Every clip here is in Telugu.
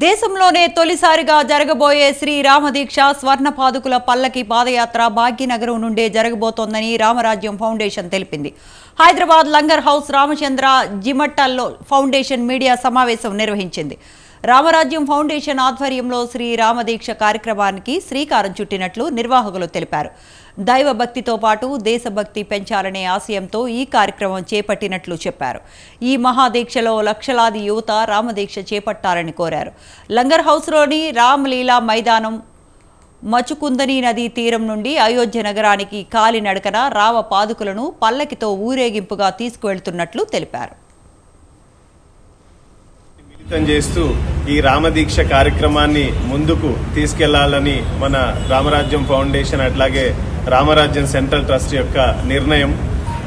దేశంలోనే తొలిసారిగా జరగబోయే శ్రీరామదీక్ష స్వర్ణ పాదుకుల పల్లకి పాదయాత్ర భాగ్యనగరం నుండే జరగబోతోందని రామరాజ్యం ఫౌండేషన్ తెలిపింది. హైదరాబాద్ లంగర్ హౌస్ రామచంద్ర జిమట్టల్లో ఫౌండేషన్ మీడియా సమావేశం నిర్వహించింది. రామరాజ్యం ఫౌండేషన్ ఆధ్వర్యంలో శ్రీరామదీక్ష కార్యక్రమానికి శ్రీకారం చుట్టినట్లు నిర్వాహకులు తెలిపారు. దైవభక్తితో పాటు దేశభక్తి పెంచాలనే ఆశయంతో ఈ కార్యక్రమం చేపట్టినట్లు చెప్పారు. ఈ మహాదీక్షలో లక్షలాది యువత రామదీక్ష చేపట్టాలని కోరారు. లంగర్ హౌస్లోని రామ్లీలా మైదానం మచుకుందని నదీ తీరం నుండి అయోధ్య నగరానికి కాలినడకన రామ పాదుకులను పల్లకితో ఊరేగింపుగా తీసుకువెళ్తున్నట్లు తెలిపారు. చేస్తూ ఈ రామదీక్ష కార్యక్రమాన్ని ముందుకు తీసుకెళ్లాలని మన రామరాజ్యం ఫౌండేషన్ అట్లాగే రామరాజ్యం సెంట్రల్ ట్రస్ట్ యొక్క నిర్ణయం.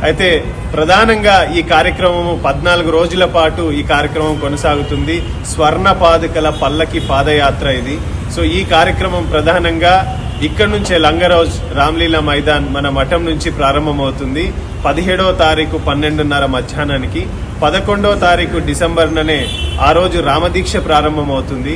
అయితే ప్రధానంగా ఈ కార్యక్రమం 14 రోజుల పాటు ఈ కార్యక్రమం కొనసాగుతుంది. స్వర్ణ పాదుకల పల్లకి పాదయాత్ర ఇది. సో ఈ కార్యక్రమం ప్రధానంగా ఇక్కడ నుంచే లంగర్ హౌస్ రామ్లీలా మైదాన్ మన మఠం నుంచి ప్రారంభమవుతుంది. 17వ తారీఖు 12:30 మధ్యాహ్నానికి, 11వ తారీఖు డిసెంబర్ననే ఆ రోజు రామదీక్ష ప్రారంభమవుతుంది.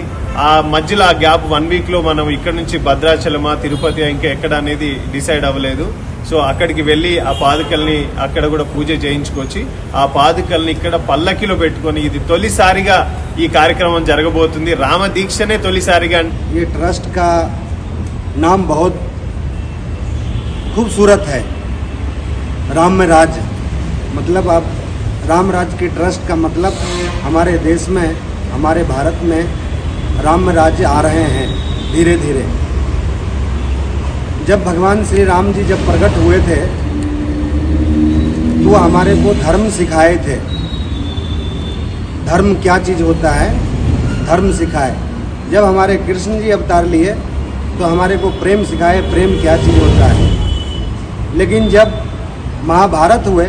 ఆ మధ్యలో ఆ గ్యాప్ 1 వీక్ లో మనం ఇక్కడ నుంచి భద్రాచలమా తిరుపతి ఇంకా ఎక్కడ అనేది డిసైడ్ అవ్వలేదు. సో అక్కడికి వెళ్లి ఆ పాదుకల్ని అక్కడ కూడా పూజ చేయించుకొచ్చి ఆ పాదుకల్ని ఇక్కడ పల్లకిలో పెట్టుకొని ఇది తొలిసారిగా ఈ కార్యక్రమం జరగబోతుంది. రామదీక్షనే తొలిసారిగా. ఈ ట్రస్ట్ కా नाम बहुत खूबसूरत है। राम में राज, मतलब अब राम राज के ट्रस्ट का मतलब हमारे देश में, हमारे भारत में राम में राज्य आ रहे हैं धीरे धीरे। जब भगवान श्री राम जी जब प्रकट हुए थे तो हमारे को धर्म सिखाए थे। धर्म क्या चीज़ होता है, धर्म सिखाए। जब हमारे कृष्ण जी अवतार लिए तो हमारे को प्रेम सिखाए, प्रेम क्या चीज़ होता है। लेकिन जब महाभारत हुए